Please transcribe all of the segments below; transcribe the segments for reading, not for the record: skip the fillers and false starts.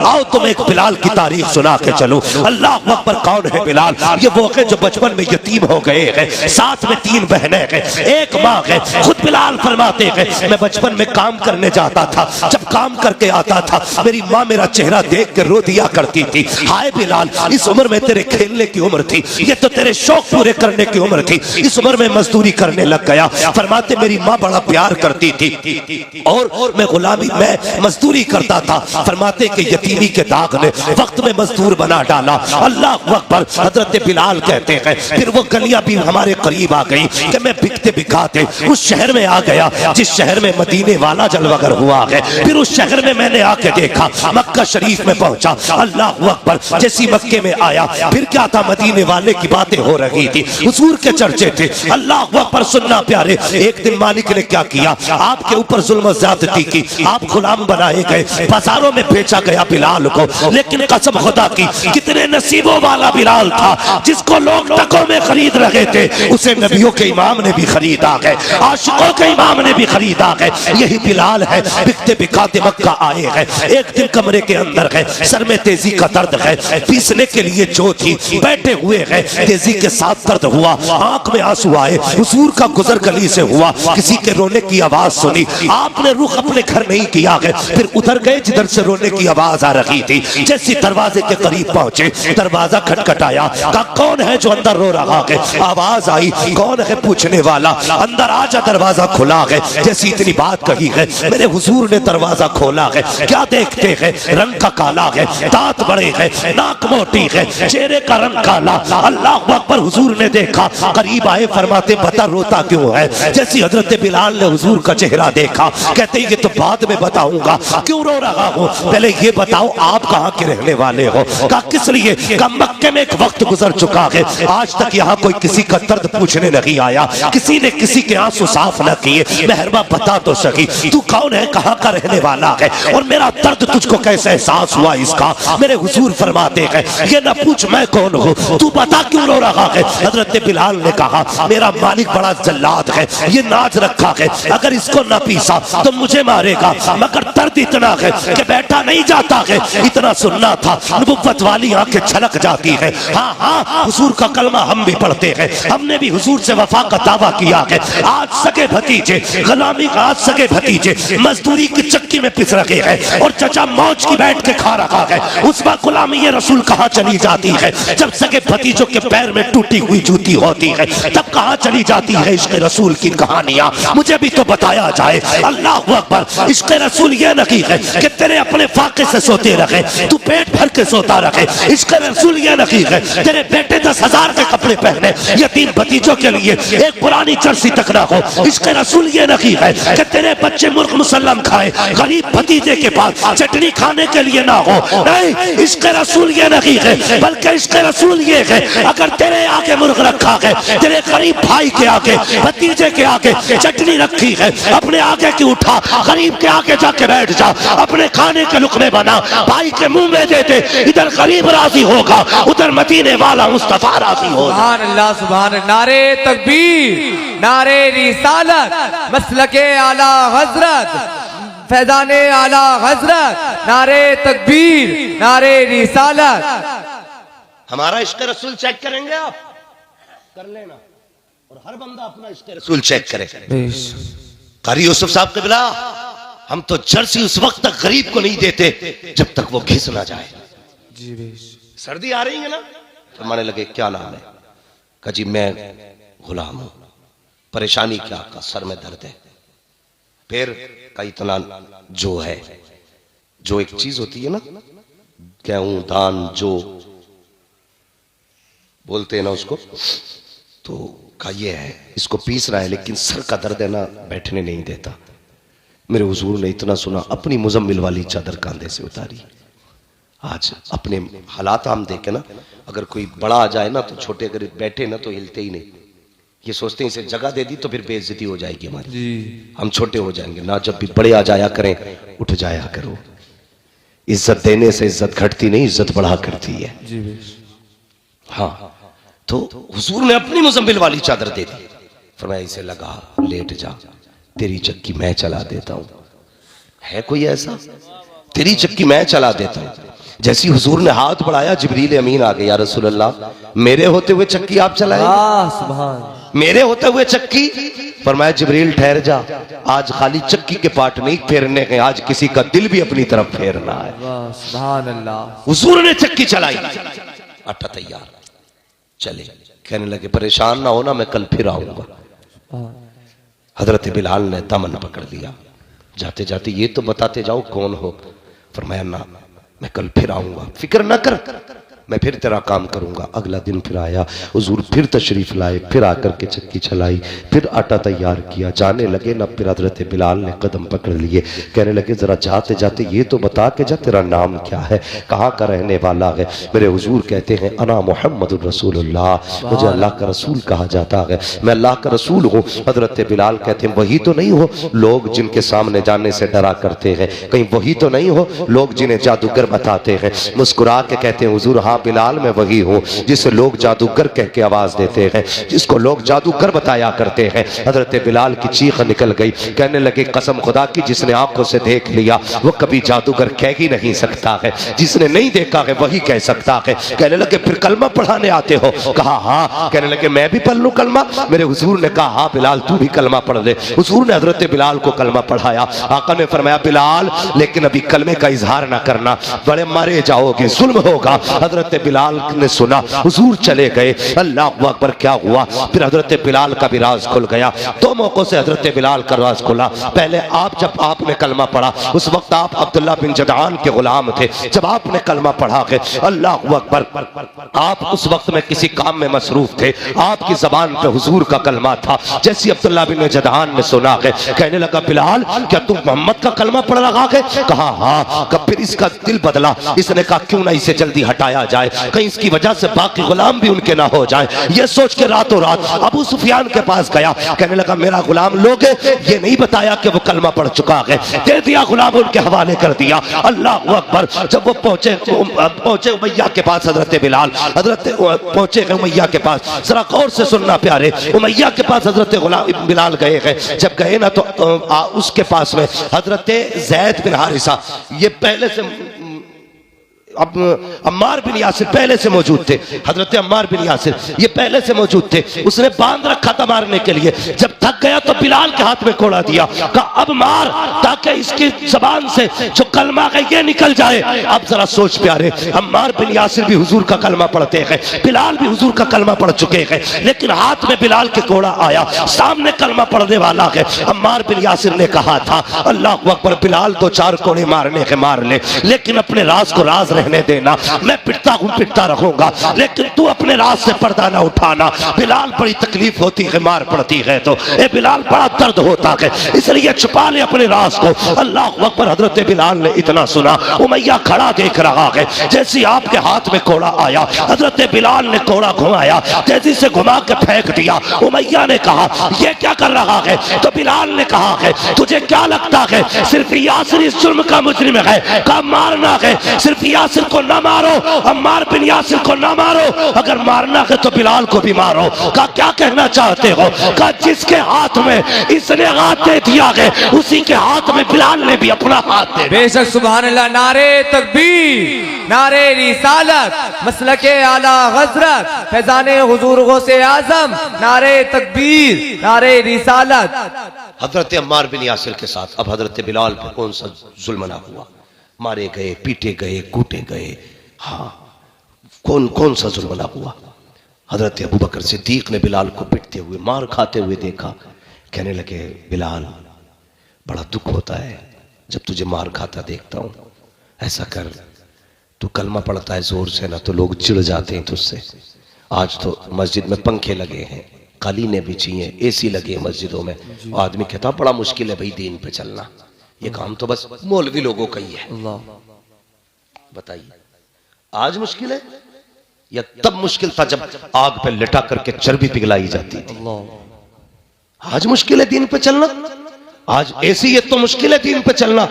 आओ तुम एक बिलाल की तारीख सुना के चलो। अल्लाह अकबर, कौन है बिलाल? ये वो है जो बचपन में यतीम हो गए हैं, साथ में 3 बहनें हैं, एक माँ है। खुद बिलाल फरमाते हैं मैं बचपन में काम करने जाता था, जब काम करके आता था मेरी माँ मेरा चेहरा देख के रो दिया करती थी, हाय बिलाल इस उम्र में तेरे खेलने की उम्र थी, ये तो तेरे शौक पूरे करने की उम्र थी, इस उम्र में मजदूरी करने लग गया। फरमाते मेरी माँ बड़ा प्यार करती थी और मैं गुलामी में मजदूरी करता था। फरमाते कि यतीमी के दाग ने वक्त में मजदूर बना डाला। अल्लाह अकबर। हजरत बिलाल कहते हैं फिर वो गलियां भी हमारे करीब आ गई कि मैं बिकते बिकाते उस शहर में आ गया जिस शहर में मदीने वाला जलवागर हुआ है। फिर उस शहर में मैंने आके देखा, मक्का शरीफ में पहुंचा। अल्लाह अकबर। जैसी मक्के में आया फिर क्या था, मदीने वाले की बातें हो रही थी, हुजूर के चर्चे थे। अल्लाह अकबर। सुनना प्यारे, एक दिन मालिक ने क्या किया, आपके ऊपर जुल्म ज्यादती की, आप गुलाम बनाए गए, बाजारों में बेचा गया बिलाल को। लेकिन कसम खुदा की कितने नसीबों वाला बिलाल था जिसको लोग टकों में खरीद रहे थे, उसे नबियों के इमाम ने भी खरीदा है, आशिकों के इमाम ने भी खरीदा है। यही बिलाल है, बिकते बिकाते मक्का आए हैं। एक दिन कमरे के अंदर है, सर में तेजी का दर्द है, पीसने के लिए जो थी बैठे हुए हैं, तेजी के साथ दर्द हुआ, आंख में आंसू आए। हुजूर का गुजर गली से हुआ, किसी के रोने की आवाज सुनी, आपने रुख अपने घर नहीं किया है, फिर उधर गए जिधर से रोने की आवाज आ रही थी। जैसे दरवाजे के करीब पहुंचे, दरवाजा खटखटाया, कहा कौन है जो अंदर रो रहा है? आवाज आई, कौन है पूछने वाला? अंदर आजा, दरवाजा खुला है। जैसी इतनी बात कही है, मेरे हुजूर ने दरवाजा खोला है। क्या देखते हैं? रंग का काला है, दांत बड़े हैं, नाक मोटी है, चेहरे का रंग काला। अल्लाह अकबर। हुजूर ने देखा, करीब आए, फरमाते बता रोता क्यों है? जैसी हजरत बिलाल ने हुजूर का चेहरा देखा, कहते ये तो बाद में बताऊंगा, क्यों रो रहा हो, पहले ये बताओ आप कहाँ के रहने वाले हो? कहा किस लिए? कहा मक्के में एक वक्त गुजर चुका है, आज तक यहाँ कोई किसी का दर्द पूछने नहीं आया, किसी ने किसी के आंसू साफ न किए, मेहरबा बता तो सही तू कौन है, कहाँ का रहने वाला है, और मेरा दर्द तुझको कैसे एहसास हुआ इसका? मेरे हुजूर फरमाते हैं ये न पूछ मैं कौन हूँ, तू बता क्यों रो रहा है? हजरत बिलाल ने कहा मेरा मालिक बड़ा जल्लाद है, ये नाच रखा है, अगर इसको न पीसा तो मुझे मारेगा, मगर दर्द इतना है कि बैठा नहीं जाता है। इतना सुनना था, नबुव्वत वाली आंखें छलक जाती है। हाँ हाँ, हुजूर का कलमा हम भी पढ़ते हैं, हमने भी हुजूर से वफा का दावा किया है। आज सगे भतीजे गुलामी का, आज सगे भतीजे मजदूरी की चक्की में पिस रहे हैं और चचा मौज की बैठ के खा रहा है। उस वक्त गुलामी ये रसूल कहाँ चली जाती है? जब सगे भतीजों के पैर में टूटी हुई जूती होती है, तब कहाँ चली जाती है इश्क़ रसूल की कहानियां? मुझे भी तो बताया जाए। अल्लाह अकबर। इश्क़ रसूल ये नहीं है कि तेरे अपने फाके से सोते रहे, तू पेट भर के सोता रहे। इश्क़ रसूल ये नहीं है तेरे बेटे 10,000 के कपड़े पहने, यतीम भतीजों के लिए एक पुरानी जर्सी तक ना हो। इश्क़ रसूल ये नहीं है कि तेरे बच्चे मुर्ग मुसल्लम खाए, गरीब भतीजे के पास चटनी खाने के लिए ना हो। नहीं, इश्क़ रसूल ये नहीं है, बल्कि इश्क़ रसूल ये है अगर तेरे आगे मुर्ग रखा है, तेरे गरीब भाई के आगे, भतीजे के आगे चटनी रखी है, अपने आगे की उठा, गरीब के आगे जाके बैठ जा, अपने खाने के लुकमे बना, भाई के मुंह में दे दे, इधर गरीब राजी होगा, उधर मदीने वाला मुस्तफा राजी होगा। सुभान अल्लाह, सुभान। नारे तकबीर, नारे रिसालत, मसलके आला हजरत, फैजाने आला हजरत, नारे तकबीर, नारे रिसालत। हमारा इश्क़ रसूल चेक करेंगे आप? कर लेना, और हर बंदा अपना इश्क़ रसूल चेक करे। कारी यूसुफ साहब क़िबला, हम तो जर्सी उस वक्त तक गरीब को नहीं देते जब तक वो घिस ना जाए। जी सर्दी आ रही है ना, फरमाने लगे क्या नाम है? कहा जी मैं गुलाम हूं। परेशानी क्या? का सर में दर्द है। फिर का इतना जो है, जो एक चीज होती है ना, गेहूं धान जो बोलते हैं ना उसको, तो का ये है, इसको पीस रहा है लेकिन सर का दर्द है ना, बैठने नहीं देता। मेरे हुजूर ने इतना सुना, अपनी मुजम्मिल वाली चादर कांधे से उतारी। आज अपने हालात हम देखे ना, अगर कोई बड़ा आ जाए ना तो छोटे अगर बैठे ना तो हिलते ही नहीं, ये सोचते हैं इसे जगह दे दी तो फिर बेइज्जती हो जाएगी हमारी जी, हम छोटे हो जाएंगे ना। जब भी बड़े आ जाया करें, उठ जाया करो। इज्जत देने से इज्जत घटती नहीं, इज्जत बढ़ा करती है जी। हाँ, तो हुजूर ने अपनी मुजम्मिल वाली चादर दे दी, फरमाया इसे लगा, लेट जा, तेरी चक्की मैं चला देता हूं। है कोई ऐसा? तेरी चक्की मैं चला देता हूं। जैसी हुजूर ने हाथ बढ़ाया, जिब्रील अमीन आ गए, या रसूल अल्लाह, मेरे होते हुए चक्की आप चलाएंगे? सुभान। मेरे होते हुए चक्की? फरमाया जिब्रील ठहर जा, आज खाली चक्की के पार्ट नहीं फेरने के, आज किसी का दिल भी अपनी तरफ फेरना है। सुभान अल्लाह। हुजूर ने चक्की चलाई, आटा तैयार, चले। कहने लगे परेशान ना होना, मैं कल फिर आऊंगा। हजरत बिलाल ने दामन पकड़ लिया, जाते जाते ये तो बताते जाओ कौन हो। फरमाया ना, मैं कल फिर आऊंगा, फिक्र ना कर, मैं फिर तेरा काम करूंगा। अगला दिन फिर आया, हुजूर फिर तशरीफ लाए, फिर आकर के चक्की चलाई, फिर आटा तैयार किया, जाने लगे ना। फिर हजरत बिलाल ने कदम पकड़ लिए, कहने लगे जरा जाते जाते ये तो बता के जा, तेरा नाम क्या है, कहाँ का रहने वाला है? मेरे हुजूर कहते हैं अना मुहम्मदुर रसूलुल्लाह, मुझे अल्लाह का रसूल कहा जाता है, मैं अल्लाह का रसूल हूँ। हजरत बिलाल कहते हैं वही तो नहीं हो लोग जिनके सामने जाने से डरा करते हैं, कहीं वही तो नहीं हो लोग जिन्हें जादूगर बताते हैं? मुस्कुरा के कहते हैं हुजूर हाँ बिलाल मैं वही हूँ जिसे लोग जादूगर कह के आवाज देते हैं, जिसको लोग जादूगर बताया करते हैं। हजरत बिलाल की चीख निकल गई, कहने लगे कसम खुदा की जिसने आंखों से देख लिया वो कभी जादूगर कह ही नहीं सकता है, जिसने नहीं देखा है वही कह सकता है। कहने लगे फिर कलमा पढ़ाने आते हो? कहा हाँ। कहने लगे मैं भी पढ़ लूं कलमा? मेरे हुजूर ने कहा हाँ बिलाल तू भी कलमा पढ़ ले। हुजूर ने हजरत बिलाल को कलमा पढ़ाया। आका ने फरमाया बिलाल लेकिन अभी कलमे का इजहार ना करना, बड़े मारे जाओगे, जुल्म होगा। हजरत बिलाल ने सुना, हुजूर चले गए। अल्लाह अकबर, क्या हुआ? फिर हजरत बिलाल का भी राज खुल गया। दो मौकों से हजरत बिलाल का राज खुला। पहले आप जब आपने कलमा पढ़ा उस वक्त आप अब्दुल्ला बिन जदआन के गुलाम थे। जब आपने कलमा पढ़ा के अल्लाह अकबर, आप उस वक्त में किसी काम में मसरूफ थे, आपकी जबान पे हुजूर का कलमा था। जैसे अब्दुल्ला बिन जदआन ने सुना के कहने लगा बिलाल क्या तुम मोहम्मद का कलमा पढ़ रहा है? कहा हाँ। कब फिर इसका दिल बदला, इसने कहा क्यों ना इसे जल्दी हटाया जाए, कहीं इसकी वजह से बाकी गुलाम भी उनके ना हो जाएं। ये सोच के रातों रात अबू सुफियान के पास गया, कहने लगा मेरा गुलाम लोगे? ये नहीं बताया कि वो कलमा पढ़ चुका है, दे दिया गुलाम उनके हवाले कर दिया। अल्लाह अकबर। जब वो पहुंचे उमैया के पास, हजरत बिलाल पहुंचे उमैया के पास, जरा गौर से सुनना प्यारे, उमैया के पास हजरत बिलाल गए हैं। जब गए ना तो उसके पास में हजरत जैद बिन हारिसा, ये पहले से अब अम्मार बिन यासिर पहले से मौजूद थे। हजरत अम्मार बिन यासिर ये पहले से मौजूद थे। उसने बांध रखा था मारने के लिए। जब थक गया तो बिलाल के हाथ में कोड़ा दिया, कहा अब मार ताकि इसकी जबान से जो कलमा है ये निकल जाए। अब जरा सोच प्यारे, अम्मार बिन यासिर भी हुजूर का कलमा पढ़ते हैं, बिलाल भी हुजूर का कलमा पढ़ चुके हैं, लेकिन हाथ में बिलाल के कोड़ा आया, सामने कलमा पढ़ने वाला है। अम्मार बिन यासिर ने कहा था अल्लाह अकबर, बिलाल तो चार कोड़े मारने के मार ले, लेकिन अपने राज को राज रहने देना। मैं पिटता हूं पिटता रहूंगा, लेकिन तू अपने राज से पर्दा ना उठाना। बिलाल बड़ी तकलीफ होती है मार पड़ती है तो, ए बिलाल बड़ा दर्द होता है, इसलिए छुपा ले अपने राज को। अल्लाह अकबर। हजरत बिलाल ने इतना सुना, उमैया खड़ा देख रहा है। जैसे आपके हाथ में कोड़ा आया, हजरत बिलाल ने कोड़ा घुमाया, तेजी से घुमा के फेंक दिया। उमैया ने कहा ये क्या कर रहा है? तो बिलाल ने कहा है तुझे क्या लगता है सिर्फ यासिर इस जुल्म का मुजरिम है? कहा मारना है, सिर्फ यासिर को ना मारो, अम्मार बिन यासिर को ना मारो, अगर मारना है तो बिलाल को भी मारो। कहा क्या कहना चाहते हो? कहा जिसके हाथ में इसने हाथ दे दिया है उसी के हाथ में बिलाल ने भी अपना हाथ दे। बेशक सुभान अल्लाह। नारे तकबीर, नारे रिसालत, मसलके आला हजरत, फैजाने हुजूर गौसे आजम, नारे तकबीर, नारे रिसालत। हजरत अम्मार बिन यासिर के साथ अब हजरत बिलाल पे कौन सा जुल्म ना हुआ? मारे गए, पीटे गए, कूटे गए। हाँ, कौन कौन सा जुल्म ना हुआ? हजरत अबू बकर सिद्दीक ने बिलाल को पिटते हुए, मार खाते हुए देखा। कहने लगे बिलाल बड़ा दुख होता है जब तुझे मार खाता देखता हूं। ऐसा कर, तू कलमा पढ़ता है जोर से ना तो लोग चिढ़ जाते हैं तुझसे। आज तो मस्जिद में पंखे लगे हैं, कालीनें बिछी हैं, एसी लगे हैं मस्जिदों में। आदमी कहता बड़ा मुश्किल है भाई दीन पे चलना, ये काम तो बस मौलवी लोगों का ही है। बताइए आज मुश्किल है या तब मुश्किल था जब आग पे लिटा करके चर्बी पिघलाई जाती थी? आज मुश्किल है दीन पे चलना। आज ऐसी ये तो मुश्किल है दीन पे चलना।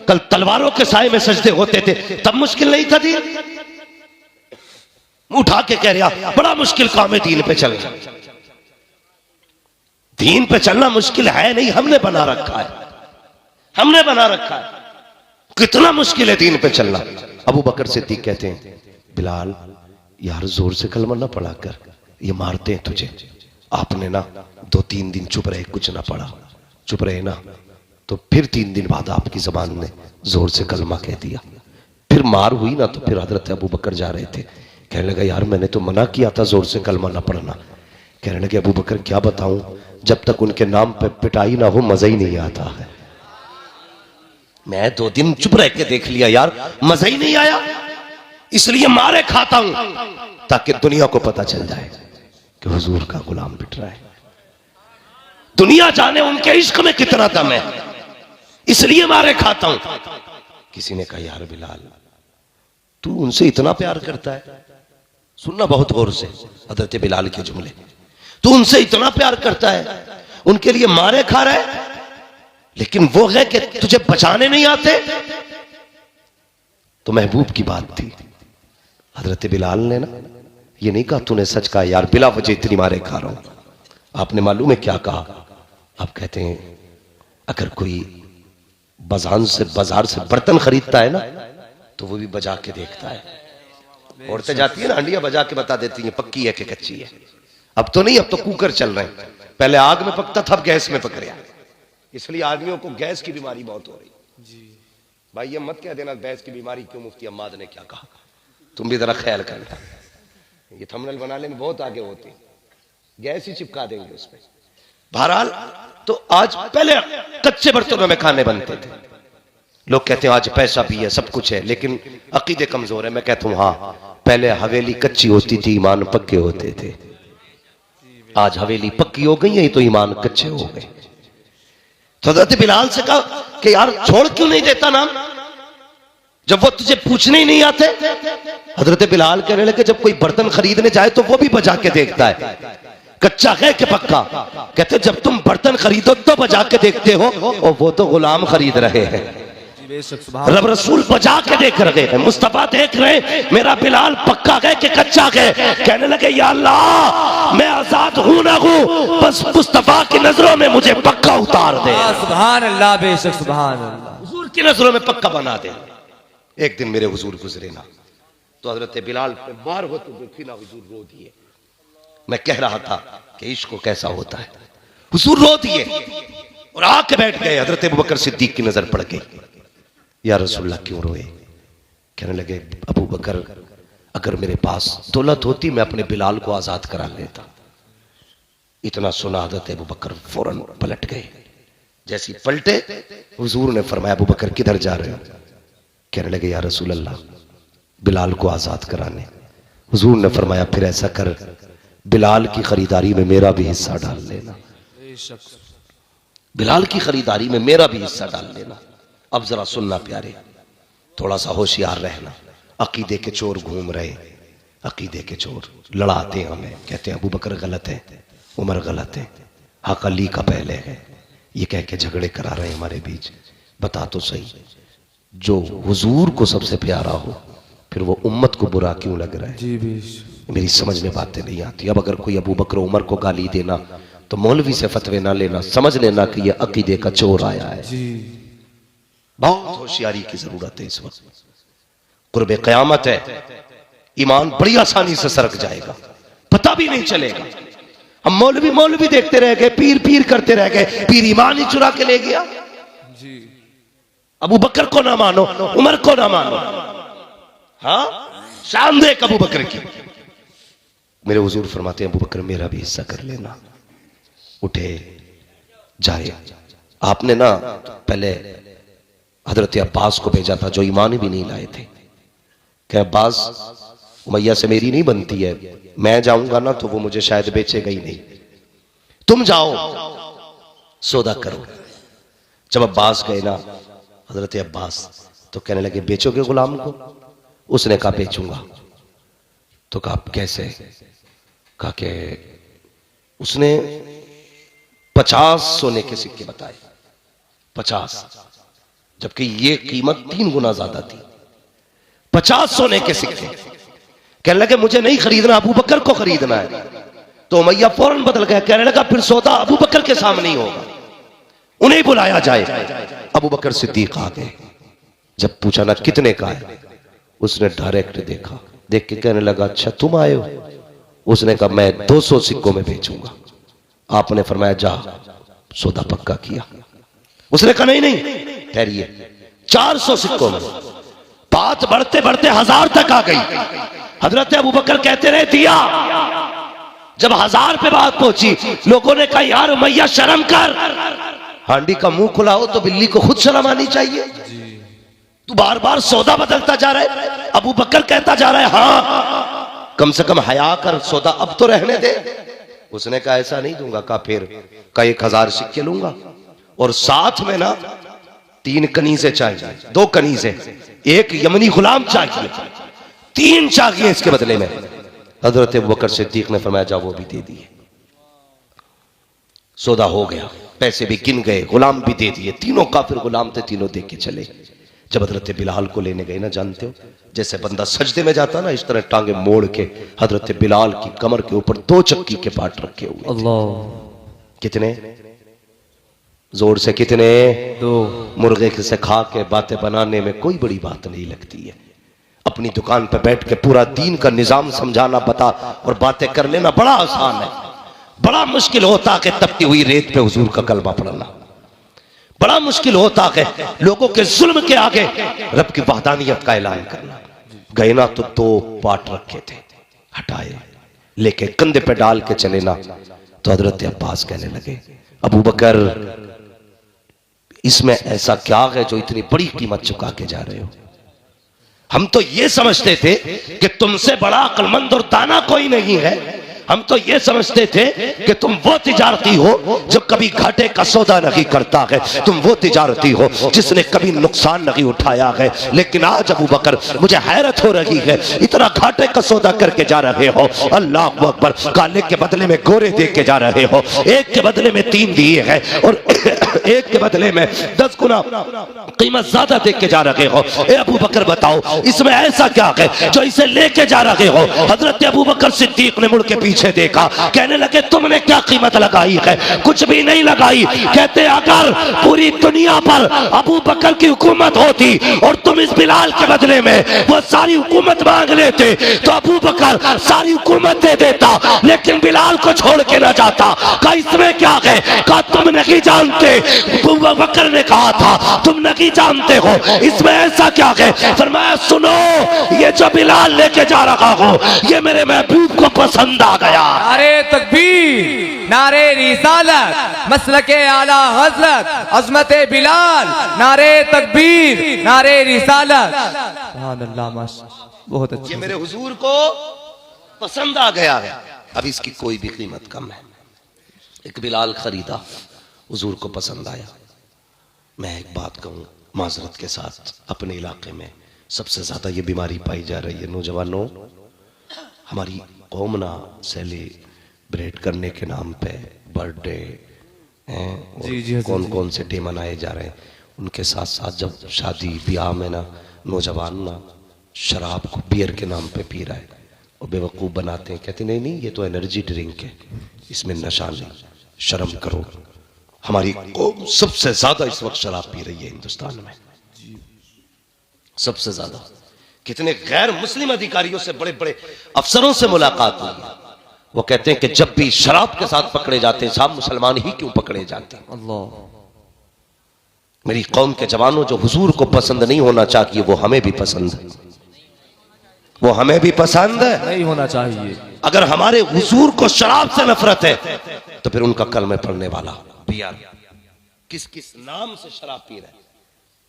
कल तलवारों के साए में सजदे होते थे, तब मुश्किल नहीं था दीन। उठा के कह रहा बड़ा मुश्किल काम है दीन पे चलना। दीन पे चलना मुश्किल है नहीं, हमने बना रखा है, हमने बना रखा है। कितना मुश्किल है दीन पे चलना। अबू बकर सिद्दीक कहते हैं बिलाल यार जोर से कलमा ना पढ़ा कर, ये मारते हैं तुझे। आपने ना 2-3 दिन चुप रहे, कुछ ना पढ़ा, चुप रहे ना, तो फिर 3 दिन बाद आपकी जबान ने जोर से कलमा कह दिया। फिर मार हुई ना, तो फिर हजरत अबू बकर जा रहे थे, कहने लगा यार मैंने तो मना किया था जोर से कलमा ना पढ़ना। कहने लगे अबू बकर क्या बताऊं, जब तक उनके नाम पे पिटाई ना हो मजा ही नहीं आता है। मैं 2 दिन चुप रह के देख लिया यार, मजा ही नहीं आया, इसलिए मारे खाता हूं ताकि दुनिया को पता चल जाए कि हुजूर का गुलाम पिट रहा है, दुनिया जाने उनके इश्क में कितना दम है, इसलिए मारे खाता हूं। किसी ने कहा यार बिलाल तू उनसे इतना प्यार करता है, सुनना बहुत गौर से हजरत बिलाल के जुमले, तू उनसे इतना प्यार करता है, उनके लिए मारे खा रहा है, लेकिन वो है कि तुझे बचाने नहीं आते। तो महबूब की बात थी। हजरत बिलाल ने ना ये नहीं कहा तूने सच कहा यार, बिला वजह इतनी मारे खा रहा हूं। आपने मालूम है क्या कहा? आप कहते हैं अगर कोई बाजार से बर्तन खरीदता है ना, तो वो भी बजा के देखता है। औरतें जाती है ना हंडिया बजा के बता देती हैं पक्की है कि कच्ची है। अब तो नहीं, अब तो कुकर चल रहे हैं, पहले आग में पकता था, अब गैस में पक रहा है, इसलिए आदमियों को गैस की बीमारी बहुत हो रही जी। भाई ये मत कह देना गैस की बीमारी क्यों, मुफ्ती अम्माद ने क्या कहा, तुम भी जरा ख्याल करना, ये थंबनेल बनाने में बहुत आगे होते, गैस ही चिपका देंगे उसमें। बहरहाल तो आज पहले कच्चे बर्तनों में खाने बनते थे, लोग कहते हैं आज पैसा भी है सब कुछ है, लेकिन अकीदे कमजोर है। मैं कहता हूं हाँ, पहले हवेली कच्ची होती थी, ईमान पक्के होते थे, आज हवेली पक्की हो गई है तो ईमान कच्चे हो गए। तो हजरत बिलाल से कहा कि यार छोड़ क्यों नहीं देता नाम, जब वो तुझे पूछने ही नहीं आते। हजरत बिलाल कहने लगे जब कोई बर्तन खरीदने जाए तो वो भी बजा के देखता है, कच्चा है कि पक्का। कहते जब तुम बर्तन खरीदो तो बजा के देखते हो, और वो तो गुलाम खरीद रहे हैं, रब रसूल बजा के देख रहे हैं, मुस्तफा देख रहे मेरा बिलाल पक्का है कि कच्चा है। कहने लगे या अल्लाह मैं आजाद हूं ना हूं, बस मुस्तफा की नजरों में मुझे पक्का उतार दे। सुभान अल्लाह, बेशक सुभान अल्लाह, हुजूर की नजरों में पक्का बना दे। एक दिन मेरे हुजूर गुजरे ना, तो हजरत बिलाल पे मार हो तो देखी ना, हुजूर रो दिए। मैं कह रहा था कि इश्क को कैसा होता है, हुजूर रो दिए और आके बैठ गए। हजरत अबू बकर सिद्दीक की नजर पड़ गई, या रसूलल्लाह क्यों रोए? कहने लगे अबू बकर अगर मेरे पास दौलत होती मैं अपने बिलाल को आजाद करा लेता। इतना सुना हजरत अबू बकर फौरन पलट गए। जैसी पलटे हुजूर ने फरमाया अबू बकर किधर जा रहे हो? कहने लगे या रसूलल्लाह बिलाल को आजाद कराने। हुजूर ने फरमाया फिर ऐसा कर, बिलाल की खरीदारी में मेरा भी हिस्सा डाल लेना, बिलाल की खरीदारी में मेरा भी हिस्सा डाल लेना। अब जरा सुनना प्यारे, थोड़ा सा होशियार रहना। अकीदे के चोर घूम रहे, अकीदे के चोर लड़ाते हैं हमें, कहते हैं अबू बकर गलत है, उमर गलत है, हक अली का पहले है, ये कह के झगड़े करा रहे हैं हमारे बीच। बता तो सही, जो हुजूर को सबसे प्यारा हो फिर वो उम्मत को बुरा क्यों लग रहा है? जी मेरी समझ में बातें नहीं आती। अब अगर कोई अबू बकर उमर को गाली देना तो मौलवी से फतवे ना लेना, समझ लेना कि ये अकीदे का चोर आया है। बहुत होशियारी की जरूरत है इस वक्त, कुर्बे क़यामत है, ईमान बड़ी आसानी से सरक जाएगा, पता भी नहीं चलेगा। हम मौलवी मौलवी देखते रह गए, पीर पीर करते रह गए, पीर ईमान ही चुरा के ले गया। अबू बकर को ना मानो, उमर को ना मानो, हाँ शान देख अबू बकर की। मेरे हुजूर फरमाते हैं अबू बकर मेरा भी हिस्सा कर लेना। उठे जाए, आपने ना पहले हजरत अब्बास को भेजा था जो ईमान भी नहीं लाए थे, क्या अब्बास उमैया से मेरी नहीं बनती है, मैं जाऊंगा ना तो वो मुझे शायद बेचेगा ही नहीं, तुम जाओ सौदा करो। जब अब्बास गए ना हजरत अब्बास, तो कहने लगे बेचोगे गुलाम को? उसने कहा बेचूंगा। तो कहा कैसे? कहा कि उसने 50 सोने के सिक्के बताए, 50, जबकि ये कीमत 3 गुना ज्यादा थी। 50 सोने के सिक्के। कहने लगे मुझे नहीं खरीदना, अबू बकर को खरीदना है। तो उमैया फौरन बदल गया, कहने लगा फिर सौदा अबू बकर के सामने ही होगा, उन्हें बुलाया जाए। अबू बकर सिद्दीक आ गए, जब पूछा ना कितने का है, उसने डायरेक्ट देखा, देख के कहने लगा अच्छा तुम आए हो। उसने कहा मैं 200 सिक्कों में बेचूंगा। आपने फरमाया जा, सौदा पक्का किया। उसने कहा नहीं नहीं ठहरिए, 400 सिक्कों में। बात बढ़ते बढ़ते 1000 तक आ गई। हजरत अबू बकर कहते रहे दिया। जब 1000 पे बात पहुंची, लोगों ने कहा यार उमैया शर्म कर, हांडी का मुंह खुला हो तो बिल्ली को खुद शर्म आनी चाहिए। तू बार बार सौदा बदलता जा रहा है। अबू बकर कहता जा रहा है हाँ कम से कम हया कर, सौदा अब तो रहने दे। उसने कहा ऐसा नहीं दूंगा। कहा फिर का 1000 सिक्के लूंगा और साथ में ना 3 कनीज़ें चाहिए, 2 कनीज़ें, 1 यमनी गुलाम चाहिए, 3 चाहिए इसके बदले में। हजरत अबू बकर सिद्दीक ने फरमाया जा वो भी दे दिए। सौदा हो गया, पैसे भी गिन गए, गुलाम भी दे दिए। तीनों काफिर गुलाम थे, तीनों दे के चले। जब हजरत बिलाल को लेने गए ना, जानते हो जैसे बंदा सजदे में जाता ना, इस तरह टांगे मोड़ के हजरत बिलाल की कमर के ऊपर 2 चक्की के पाट रखे हुए। अल्लाह। कितने जोर से, कितने? 2। मुर्गे से खा के बातें बनाने में कोई बड़ी बात नहीं लगती है। अपनी दुकान पर बैठ के पूरा दीन का निजाम समझाना, बता और बातें कर लेना बड़ा आसान है। बड़ा मुश्किल होता कि तपती हुई रेत पे हुजूर का कलमा पढ़ना। बड़ा मुश्किल होता है लोगों के जुल्म के आगे रब की वहदानियत का ऐलान करना। गए ना तो 2 पाट रखे थे, हटाए, लेके कंधे पे डाल के चले ना, तो हजरत अब्बास कहने लगे अबू बकर इसमें ऐसा क्या है जो इतनी बड़ी कीमत चुका के जा रहे हो? हम तो ये समझते थे कि तुमसे बड़ा अक्लमंद और दाना कोई नहीं है। हम तो ये समझते थे कि तुम वो तिजारती हो जो कभी घाटे का सौदा नहीं करता है, तुम वो तिजारती हो जिसने कभी नुकसान नहीं उठाया है। लेकिन आज अबू बकर मुझे हैरत हो रही है, इतना घाटे का सौदा करके जा रहे हो। अल्लाह अकबर, काले के बदले में गोरे दे के जा रहे हो, 1 के बदले में 3 दिए हैं और 1 के बदले में 10 गुना कीमत ज्यादा दे के जा रहे हो। ए अबू बकर बताओ इसमें ऐसा क्या है जो इसे लेके जा रहे हो? हजरत अबू बकर सिद्दीक ने मुड़ के पीछे देखा, कहने लगे तुमने क्या कीमत लगाई है? कुछ भी नहीं लगाई। कहते अगर पूरी दुनिया पर अबू बकर की हुकूमत होती और तुम इस बिलाल के बदले में वो सारी हुकूमत मांग लेते तो अबू बकर सारी हुकूमत दे देता, लेकिन बिलाल को छोड़ के ना जाता। कहा इसमें क्या है? कहा तुम नहीं जानते। अबू बकर ने कहा था तुम नहीं जानते हो, इसमें ऐसा क्या है? फरमाया सुनो, ये जो बिलाल लेके जा रहा हो ये मेरे महबूब को पसंद आ गया। नारे तकबीर, नारे रिसालत, मसलके आला हजरत, अज़मते बिलाल, नारे तकबीर, नारे रिसालत। सुभान अल्लाह, माशाअल्लाह, बहुत अच्छा। ये मेरे हुजूर को पसंद आ गया है, अब इसकी कोई भी कीमत कम है। एक बिलाल खरीदा, हुजूर को पसंद आया। मैं एक बात कहूं माजरत के साथ, अपने इलाके में सबसे ज्यादा ये बीमारी पाई जा रही है। नौजवानों, हमारी कौम ना सेलिब्रेट करने के नाम पे बर्थडे हैं, कौन कौन से डे मनाए जा रहे हैं, उनके साथ साथ जब शादी ब्याह में ना नौजवान ना शराब को बियर के नाम पे पी रहा है और बेवकूफ़ बनाते हैं, कहते नहीं नहीं ये तो एनर्जी ड्रिंक है, इसमें नशा नहीं, शर्म करो। हमारी कौम सबसे ज्यादा इस वक्त शराब पी रही है हिंदुस्तान में, सबसे ज्यादा। कितने गैर मुस्लिम अधिकारियों से, बड़े बड़े अफसरों से मुलाकात हुई है, वो कहते हैं कि जब भी शराब के साथ पकड़े जाते हैं साहब मुसलमान ही क्यों पकड़े जाते हैं? अल्लाह। मेरी कौम के जवानों, जो हुजूर को पसंद नहीं होना चाहिए वो हमें भी पसंद है, वो हमें भी पसंद है, नहीं होना चाहिए। अगर हमारे हुजूर को शराब से नफरत है तो फिर उनका कलमे पढ़ने वाला बियार किस किस नाम से शराब पी रहा है।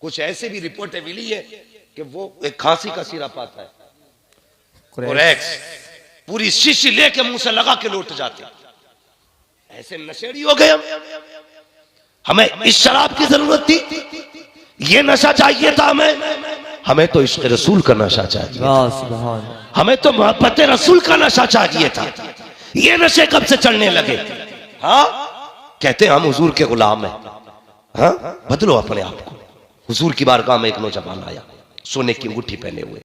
कुछ ऐसे भी रिपोर्टें मिली है कि वो एक खांसी का सिरप आता है, कोरेक्स, पूरी शीशी लेके मुंह से लगा के लौट जाते। ऐसे नशेड़ी हो गए हम। हमें इस शराब की जरूरत थी, ये नशा चाहिए था हमें तो इश्क रसूल का नशा चाहिए, हमें तो मोहब्बत रसूल का नशा चाहिए था। ये नशे कब से चढ़ने लगे? हाँ, कहते हैं हम हुजूर के गुलाम हैं। हाँ, बदलो अपने आप को। हुजूर की बारगाह में एक नौजवान आया, सोने की अंगूठी पहने हुए,